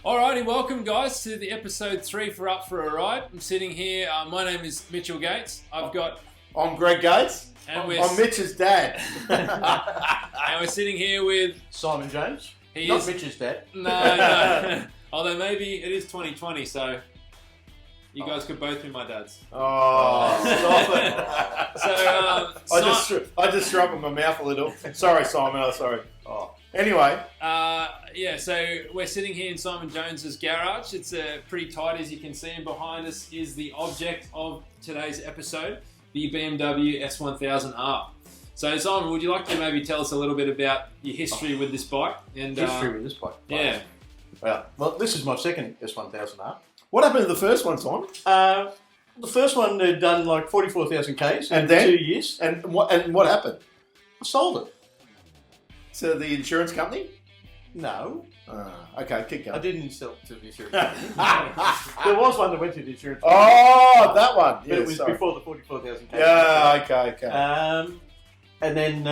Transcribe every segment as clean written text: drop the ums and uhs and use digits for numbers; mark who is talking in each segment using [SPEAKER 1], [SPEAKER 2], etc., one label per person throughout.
[SPEAKER 1] Alrighty, welcome guys to the episode 3 for Up for a Ride. I'm sitting here, my name is Mitchell Gates. I'm
[SPEAKER 2] Greg Gates.
[SPEAKER 1] And
[SPEAKER 2] I'm Mitch's dad.
[SPEAKER 1] And we're sitting here with
[SPEAKER 3] Simon Jones.
[SPEAKER 2] Not Mitch's dad.
[SPEAKER 1] No. Although maybe it is 2020, so you guys could both be my dads.
[SPEAKER 2] Oh, stop it.
[SPEAKER 1] So,
[SPEAKER 2] I just shrunk my mouth a little. Sorry, Simon. Oh, sorry. Oh. Anyway.
[SPEAKER 1] So we're sitting here in Simon Jones's garage. It's pretty tight, as you can see, and behind us is the object of today's episode, the BMW S1000R. So Simon, would you like to maybe tell us a little bit about your history with this bike? And
[SPEAKER 3] History with this bike?
[SPEAKER 1] Yeah.
[SPEAKER 3] Well, this is my second S1000R.
[SPEAKER 2] What happened to the first one, Simon?
[SPEAKER 3] The first one had done like 44,000 Ks
[SPEAKER 2] and
[SPEAKER 3] in
[SPEAKER 2] then
[SPEAKER 3] 2 years.
[SPEAKER 2] And what happened?
[SPEAKER 3] I sold it.
[SPEAKER 2] To the insurance company?
[SPEAKER 3] No.
[SPEAKER 2] Okay, keep going.
[SPEAKER 3] I didn't sell it to the insurance company. There was one that went to the insurance company.
[SPEAKER 2] Oh, that one.
[SPEAKER 3] But it was before the 44,000 Ks.
[SPEAKER 2] Yeah, okay.
[SPEAKER 3] And then,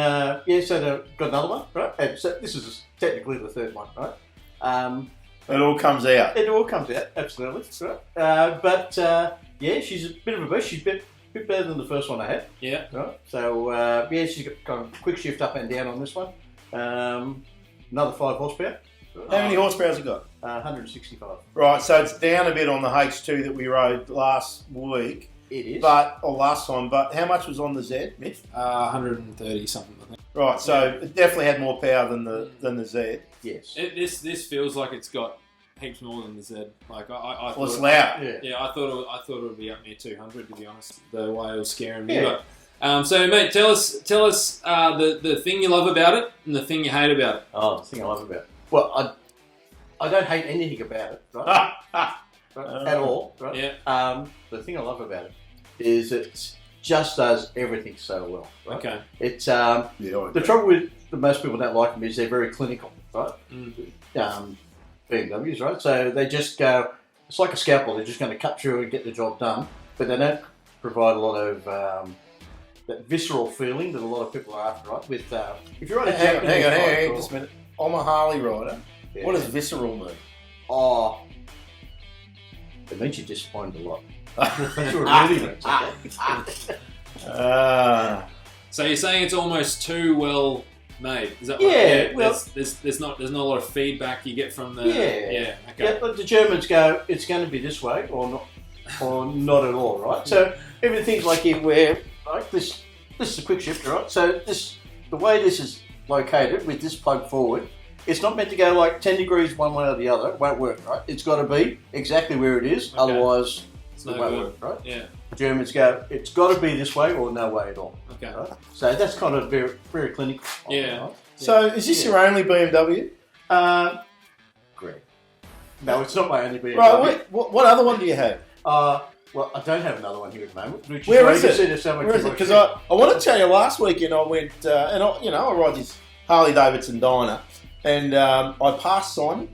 [SPEAKER 3] so they got another one, right? And so this is technically the third one, right?
[SPEAKER 2] It all comes out.
[SPEAKER 3] It all comes out, absolutely. Right? She's a bit of a beast. She's a bit better than the first one I had.
[SPEAKER 1] Yeah.
[SPEAKER 3] Right? So, she's got kind of quick shift up and down on this one. Another 5 horsepower.
[SPEAKER 2] How many horsepower has it got?
[SPEAKER 3] 165.
[SPEAKER 2] Right, so it's down a bit on the H2 that we rode last week.
[SPEAKER 3] It is.
[SPEAKER 2] Or last time. But how much was on the Z, Mitch?
[SPEAKER 1] 130 something, I think.
[SPEAKER 2] Right, so it definitely had more power than the Z.
[SPEAKER 3] Yes.
[SPEAKER 1] This feels like it's got heaps more than the Z. Like I
[SPEAKER 2] Well, it's
[SPEAKER 1] thought,
[SPEAKER 2] loud.
[SPEAKER 1] yeah, I thought it would be up near 200, to be honest. The way it was scaring me.
[SPEAKER 3] Yeah.
[SPEAKER 1] But, so mate, tell us the thing you love about it and the thing you hate about it.
[SPEAKER 3] Oh, the thing I love about it. Well, I don't hate anything about it, right? At all, right?
[SPEAKER 1] Yeah.
[SPEAKER 3] The thing I love about it is it just does everything so well. Right?
[SPEAKER 1] Okay.
[SPEAKER 3] It's the trouble with most people don't like them is they're very clinical, right? BMWs, right? So they just go. It's like a scalpel. They're just going to cut through and get the job done, but they don't provide a lot of that visceral feeling that a lot of people are after, right? With if you're on a
[SPEAKER 2] hang on, just a minute. I'm a Harley rider.
[SPEAKER 3] Yeah.
[SPEAKER 2] What does visceral mean?
[SPEAKER 3] Oh, it means you're disappointed a lot. That's what it really means. Okay?
[SPEAKER 1] So you're saying it's almost too well made? Is that
[SPEAKER 3] Yeah,
[SPEAKER 1] right?
[SPEAKER 3] well,
[SPEAKER 1] there's not a lot of feedback you get from the
[SPEAKER 3] Yeah.
[SPEAKER 1] Okay.
[SPEAKER 3] Yeah, but the Germans go, it's going to be this way or not at all, right? So everything's like here where like this is a quick shift, right? So the way this is located with this plug forward, it's not meant to go like 10 degrees one way or the other. It won't work, right? It's got to be exactly where it is,
[SPEAKER 1] Okay.
[SPEAKER 3] otherwise
[SPEAKER 1] It's
[SPEAKER 3] it
[SPEAKER 1] no
[SPEAKER 3] won't
[SPEAKER 1] good.
[SPEAKER 3] work, right?
[SPEAKER 1] Yeah.
[SPEAKER 3] Germans go, it's got to be this way or no way at all.
[SPEAKER 1] Okay.
[SPEAKER 3] Right? So that's kind of very, very clinical.
[SPEAKER 1] Yeah.
[SPEAKER 3] Right?
[SPEAKER 2] So is this your only BMW?
[SPEAKER 3] Great. No, it's not my only BMW.
[SPEAKER 2] Right, wait, what other one do you have?
[SPEAKER 3] Well, I don't have another one here at the moment. Which
[SPEAKER 2] Where
[SPEAKER 3] why
[SPEAKER 2] is
[SPEAKER 3] you
[SPEAKER 2] it?
[SPEAKER 3] see there's so much
[SPEAKER 2] Where is it?
[SPEAKER 3] work
[SPEAKER 2] Because
[SPEAKER 3] here.
[SPEAKER 2] I want to tell you, last weekend I went, I ride this Harley Davidson diner, and I passed Simon,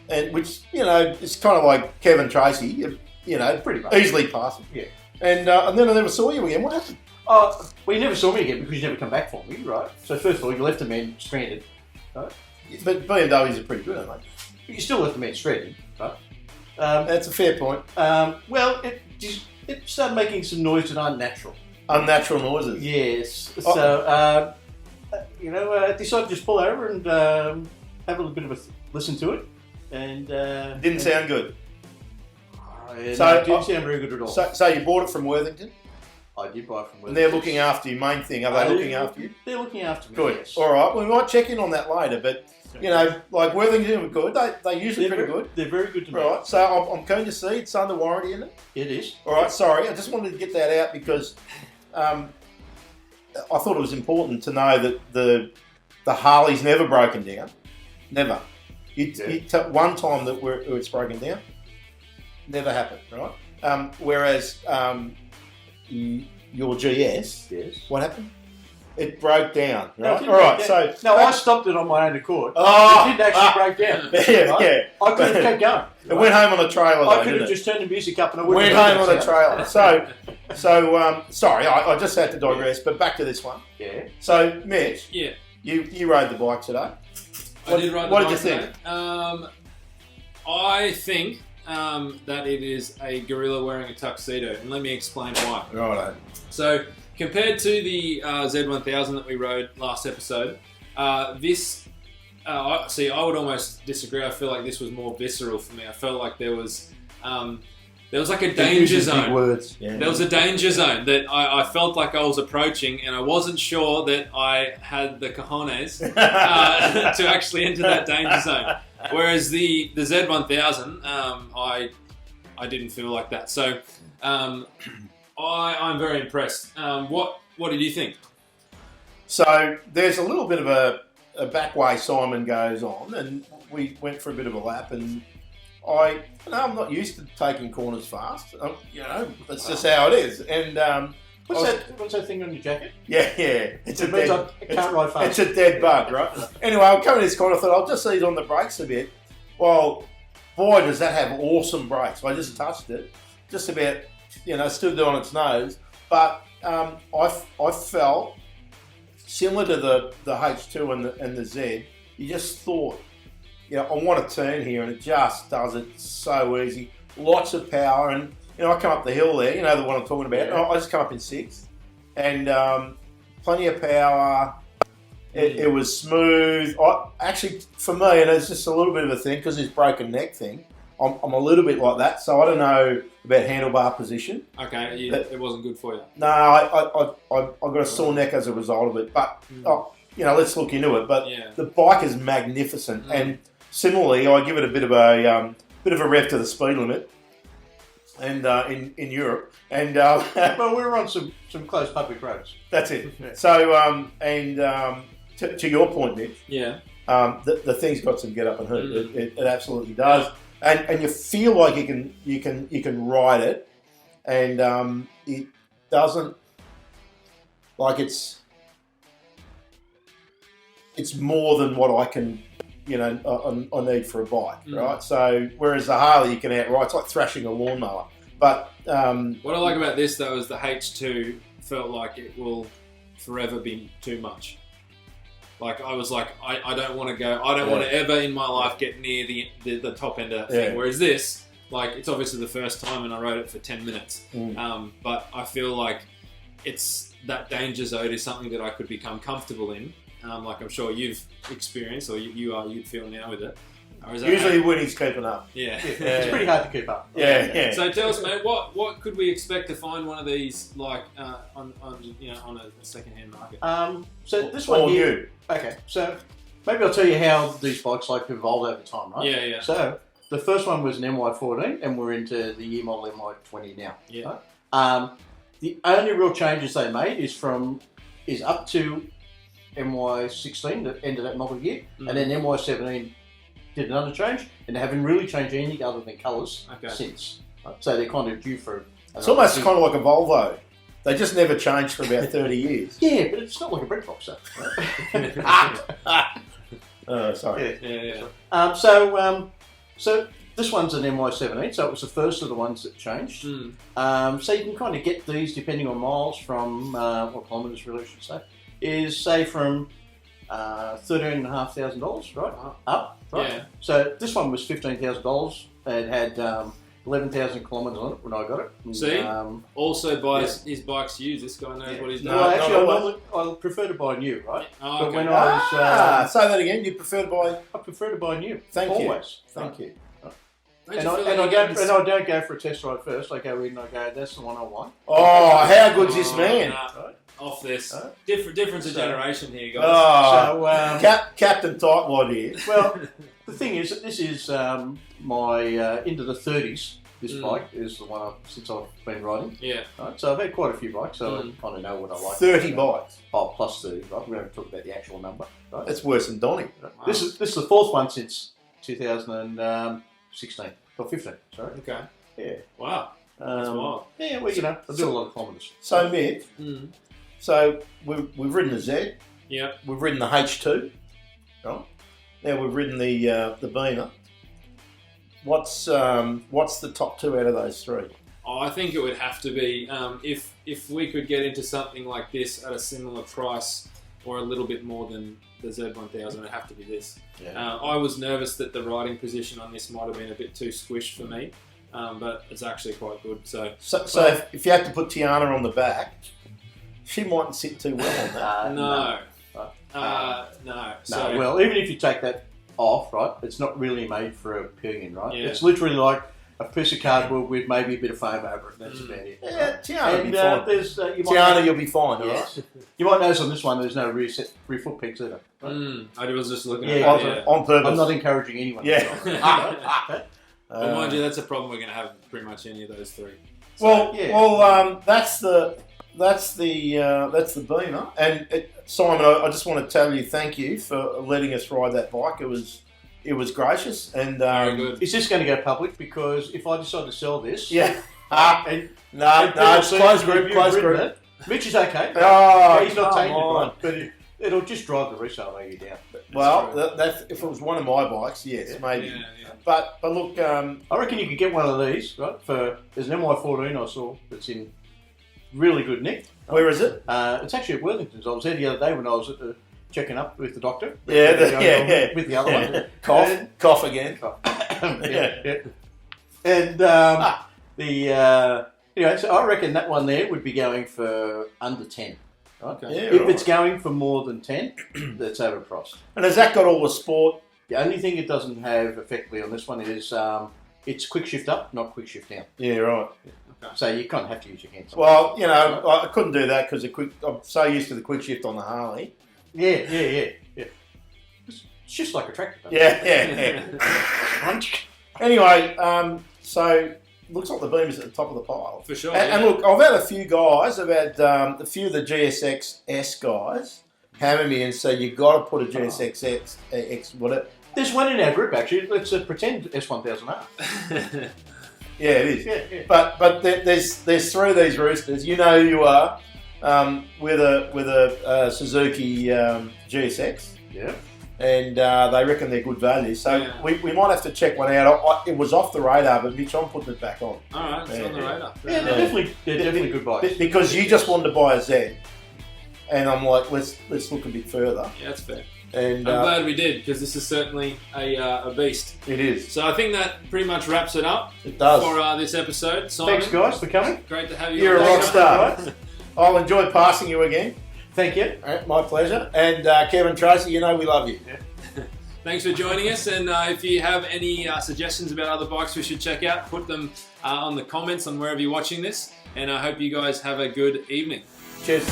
[SPEAKER 2] and which, it's kind of like Kevin Tracy,
[SPEAKER 3] Pretty much.
[SPEAKER 2] easily passed him.
[SPEAKER 3] Yeah.
[SPEAKER 2] And then I never saw you again. What happened?
[SPEAKER 3] Well, you never saw me again because you never come back for me, right? So first of all, you left the man stranded, right?
[SPEAKER 2] But BMWs are pretty good, aren't they?
[SPEAKER 3] But you still left the man stranded, right?
[SPEAKER 2] That's a fair point.
[SPEAKER 3] Well, it started making some noise that aren't natural.
[SPEAKER 2] Unnatural noises.
[SPEAKER 3] Yes.
[SPEAKER 2] Oh.
[SPEAKER 3] So, I decided to just pull over and have a little bit of a listen to it. And
[SPEAKER 2] Didn't sound good.
[SPEAKER 3] It
[SPEAKER 2] So,
[SPEAKER 3] didn't sound very good at all.
[SPEAKER 2] So you bought it from Worthington,
[SPEAKER 3] I did buy from
[SPEAKER 2] and they're looking after you. Main thing, are they looking after you?
[SPEAKER 3] They're looking after me.
[SPEAKER 2] Good.
[SPEAKER 3] Yes.
[SPEAKER 2] All right. We might check in on that later, but like Worthington are good. They're usually pretty good.
[SPEAKER 3] They're very good to me.
[SPEAKER 2] Right. So I'm keen to see it's under warranty, isn't it?
[SPEAKER 3] It is.
[SPEAKER 2] All right. Sorry, I just wanted to get that out because I thought it was important to know that the Harley's never broken down. Never. One time that it's broken down, never happened. Right. Whereas your GS,
[SPEAKER 3] Yes.
[SPEAKER 2] what happened? It broke down,
[SPEAKER 3] No, it
[SPEAKER 2] right?
[SPEAKER 3] didn't
[SPEAKER 2] All right,
[SPEAKER 3] break down.
[SPEAKER 2] so...
[SPEAKER 3] I stopped it on my own accord.
[SPEAKER 2] Oh!
[SPEAKER 3] It didn't actually break down.
[SPEAKER 2] Yeah,
[SPEAKER 3] right?
[SPEAKER 2] yeah.
[SPEAKER 3] I could have kept going.
[SPEAKER 2] It went home on a trailer, though,
[SPEAKER 3] I could
[SPEAKER 2] didn't
[SPEAKER 3] have
[SPEAKER 2] it?
[SPEAKER 3] just turned the music up and I would
[SPEAKER 2] Went
[SPEAKER 3] have
[SPEAKER 2] home on a trailer. So sorry, I just had to digress, but back to this one.
[SPEAKER 3] Yeah.
[SPEAKER 2] So, Mitch,
[SPEAKER 1] Yeah.
[SPEAKER 2] you rode the bike today.
[SPEAKER 1] I did ride the
[SPEAKER 2] What
[SPEAKER 1] bike
[SPEAKER 2] did you think?
[SPEAKER 1] today. I think that it is a gorilla wearing a tuxedo, and let me explain why.
[SPEAKER 2] Righto.
[SPEAKER 1] So, compared to the Z1000 that we rode last episode, this, I would almost disagree. I feel like this was more visceral for me. I felt like there was like a danger zone.
[SPEAKER 3] Big words.
[SPEAKER 2] Yeah.
[SPEAKER 1] There was a danger zone that I felt like I was approaching, and I wasn't sure that I had the cojones to actually enter that danger zone. Whereas the Z1000, I didn't feel like that. So I'm very impressed. What did you think?
[SPEAKER 2] So there's a little bit of a back way Simon goes on, and we went for a bit of a lap, and I'm not used to taking corners fast. That's just how it is. And
[SPEAKER 3] What's that thing on your jacket?
[SPEAKER 2] yeah, it's a dead.
[SPEAKER 3] I can't ride fast.
[SPEAKER 2] It's a dead bug, right? Anyway, I'm coming to this corner. I thought I'll just ease on the brakes a bit. Well, boy, does that have awesome brakes! I just touched it, just about, stood there on its nose. But I felt similar to the H2 and the Z. You just thought, I want to turn here, and it just does it so easy. Lots of power, and I come up the hill there. The one I'm talking about.
[SPEAKER 3] Yeah.
[SPEAKER 2] I just come up in sixth, and plenty of power. It was smooth. Actually, for me, and it's just a little bit of a thing because this broken neck thing. I'm a little bit like that, so I don't know about handlebar position.
[SPEAKER 1] Okay, it wasn't good for you.
[SPEAKER 2] No, I got a sore neck as a result of it. But let's look into it. But the bike is magnificent, and similarly, I give it a bit of a rev to the speed limit, and in Europe, and
[SPEAKER 3] Well, we were on some close public roads.
[SPEAKER 2] that's it. So to your point, Mitch, the thing's got some get up and hoot. It absolutely does, and you feel like you can ride it, and it doesn't like it's more than what I can. I need for a bike, right? So, whereas the Harley you can outride, it's like thrashing a lawnmower. But
[SPEAKER 1] what I like about this though is the H2 felt like it will forever be too much. Like I was like, I don't want to go. I don't want to ever in my life get near the top end of that thing. Whereas this, like, it's obviously the first time, and I rode it for 10 minutes. But I feel like it's that danger zone is something that I could become comfortable in. Like I'm sure you've experienced, or you'd feel now with it. Or is that
[SPEAKER 2] usually when he's keeping up.
[SPEAKER 1] Yeah.
[SPEAKER 3] It's pretty hard to keep up.
[SPEAKER 2] Yeah.
[SPEAKER 1] So tell us, mate, what could we expect to find one of these like on a second-hand market?
[SPEAKER 3] So this one
[SPEAKER 2] Or
[SPEAKER 3] here.
[SPEAKER 2] new.
[SPEAKER 3] Okay, so maybe I'll tell you how these bikes evolve over time, right?
[SPEAKER 1] Yeah.
[SPEAKER 3] So the first one was an MY14, and we're into the year model MY20 now.
[SPEAKER 1] Yeah.
[SPEAKER 3] Right? The only real changes they made is up to MY16, the end of that model year, and then MY17 did another change, and they haven't really changed anything other than colours since. Right? So they're kind of due for.
[SPEAKER 2] It's almost kind of like a Volvo. They just never changed for about 30 years.
[SPEAKER 3] Yeah, but it's not like a bread box, though. Right?
[SPEAKER 2] Sorry.
[SPEAKER 1] Yeah.
[SPEAKER 3] So this one's an MY17, so it was the first of the ones that changed. So you can kind of get these depending on miles from what kilometres really I should say. Is say from $13,500, right? Up, right?
[SPEAKER 1] Yeah.
[SPEAKER 3] So this one was $15,000. It had 11,000 kilometres on it when I got it. And,
[SPEAKER 1] See, also buys his bikes used. This guy knows what he's doing.
[SPEAKER 3] Well, actually, I prefer to buy new, right?
[SPEAKER 1] Oh,
[SPEAKER 3] but
[SPEAKER 1] okay.
[SPEAKER 3] when I was,
[SPEAKER 2] say that again. You prefer to buy?
[SPEAKER 3] I prefer to buy new.
[SPEAKER 2] Thank you.
[SPEAKER 3] Always.
[SPEAKER 2] Thank you.
[SPEAKER 3] And I don't go for a test ride first. I go in and I go, that's the one I want.
[SPEAKER 2] Oh, how good's this man?
[SPEAKER 3] Right?
[SPEAKER 1] Off this. Difference of generation here, guys.
[SPEAKER 2] Oh, Captain Tightwad here.
[SPEAKER 3] Well, the thing is that this is my into the 30s. This bike is the one since I've been riding.
[SPEAKER 1] Yeah.
[SPEAKER 3] Right? So I've had quite a few bikes, so I kind of know what I like.
[SPEAKER 2] 30 bikes.
[SPEAKER 3] Oh, plus 30, right? We don't talk about the actual number. Right?
[SPEAKER 2] That's worse than Donny.
[SPEAKER 1] Wow.
[SPEAKER 3] This is the fourth one since 2016 or 15. Sorry.
[SPEAKER 1] Okay.
[SPEAKER 3] Yeah.
[SPEAKER 1] Wow. That's wild.
[SPEAKER 3] Yeah. Well, I do a lot of kilometres.
[SPEAKER 2] So, Mick, so we've ridden the Z.
[SPEAKER 1] Yeah.
[SPEAKER 2] We've ridden the H2. Right? Now we've ridden the Beamer. What's the top two out of those three?
[SPEAKER 1] Oh, I think it would have to be if we could get into something like this at a similar price or a little bit more than the Z1000, it'd have to be this.
[SPEAKER 2] Yeah.
[SPEAKER 1] I was nervous that the riding position on this might have been a bit too squished for me, but it's actually quite good. So
[SPEAKER 2] if you had to put Tiana on the back, she mightn't sit too well on that.
[SPEAKER 1] No.
[SPEAKER 3] No, well, even if you take that off, right, it's not really made for a pillion, right?
[SPEAKER 1] Yeah.
[SPEAKER 3] It's literally like a piece of cardboard with maybe a bit of foam over it. That's about it.
[SPEAKER 2] Yeah, Tiana will be fine.
[SPEAKER 3] You
[SPEAKER 2] Tiana, you'll be fine.
[SPEAKER 3] Yes. You might notice on this one there's no rear foot pegs either. Right?
[SPEAKER 1] I was just looking
[SPEAKER 3] Yeah,
[SPEAKER 1] at it.
[SPEAKER 2] on purpose.
[SPEAKER 3] I'm not encouraging anyone.
[SPEAKER 2] Yeah.
[SPEAKER 1] But mind you, that's a problem we're going to have with pretty much any of those three.
[SPEAKER 2] That's the Beamer. And Simon, I just want to tell you thank you for letting us ride that bike. It was gracious and
[SPEAKER 1] Very good.
[SPEAKER 3] Is this going to go public? Because if I decide to sell this,
[SPEAKER 2] Yeah.
[SPEAKER 3] and
[SPEAKER 2] No, it's closed group. Closed group.
[SPEAKER 3] It, Mitch is okay.
[SPEAKER 2] Oh,
[SPEAKER 3] He's not
[SPEAKER 2] come
[SPEAKER 3] tainted,
[SPEAKER 2] on.
[SPEAKER 3] right? But it'll just drive the resale value down.
[SPEAKER 2] Well, if it was one of my bikes, yes, maybe.
[SPEAKER 1] Yeah.
[SPEAKER 2] But look,
[SPEAKER 3] I reckon you could get one of these, right? There's an MY14 I saw that's in really good nick.
[SPEAKER 2] where is it?
[SPEAKER 3] It's actually at Worthington's. I was there the other day when I was checking up with the doctor.
[SPEAKER 2] Yeah.
[SPEAKER 3] With the other one.
[SPEAKER 2] Cough again.
[SPEAKER 3] Yeah. And so I reckon that one there would be going for under 10. Right?
[SPEAKER 1] Okay.
[SPEAKER 2] Yeah,
[SPEAKER 3] If it's going for more than 10, that's overpriced.
[SPEAKER 2] And has that got all the sport?
[SPEAKER 3] The only thing it doesn't have effectively on this one is it's quick shift up, not quick shift down.
[SPEAKER 2] Yeah, right.
[SPEAKER 3] So you kind of have to use your hands.
[SPEAKER 2] Well, I couldn't do that because I'm so used to the quick shift on the Harley.
[SPEAKER 3] Yeah. It's just like a tractor.
[SPEAKER 2] Yeah. Anyway, so looks like the Beamer's at the top of the pile.
[SPEAKER 1] For sure.
[SPEAKER 2] And look, I've had a few guys. I've had a few of the GSX S guys hammer me and say you've got to put a GSX X. What?
[SPEAKER 3] There's one in our group actually. It's a pretend S1000R.
[SPEAKER 2] Yeah, it is.
[SPEAKER 3] Yeah.
[SPEAKER 2] But there's three of these roosters. You know who you are with a Suzuki GSX.
[SPEAKER 3] Yeah.
[SPEAKER 2] And they reckon they're good value. So we might have to check one out. It was off the radar, but Mitch, I'm putting it back on.
[SPEAKER 1] All right, it's on the radar.
[SPEAKER 3] Yeah, they're definitely good bikes.
[SPEAKER 2] Because you just wanted to buy a Z. And I'm like, let's look a bit further.
[SPEAKER 1] Yeah, that's fair.
[SPEAKER 2] And
[SPEAKER 1] I'm glad we did, because this is certainly a beast.
[SPEAKER 2] It is.
[SPEAKER 1] So I think that pretty much wraps it up
[SPEAKER 2] It does.
[SPEAKER 1] for this episode. Simon,
[SPEAKER 3] Thanks, guys, for coming.
[SPEAKER 1] great to have you.
[SPEAKER 2] You're a
[SPEAKER 1] on
[SPEAKER 2] rock
[SPEAKER 1] the show.
[SPEAKER 2] star. I'll enjoy passing you again.
[SPEAKER 3] Thank you.
[SPEAKER 2] My pleasure. And Kevin Tracy, you know we love you.
[SPEAKER 1] Thanks for joining us, and if you have any suggestions about other bikes we should check out, put them on the comments on wherever you're watching this, and I hope you guys have a good evening.
[SPEAKER 2] Cheers.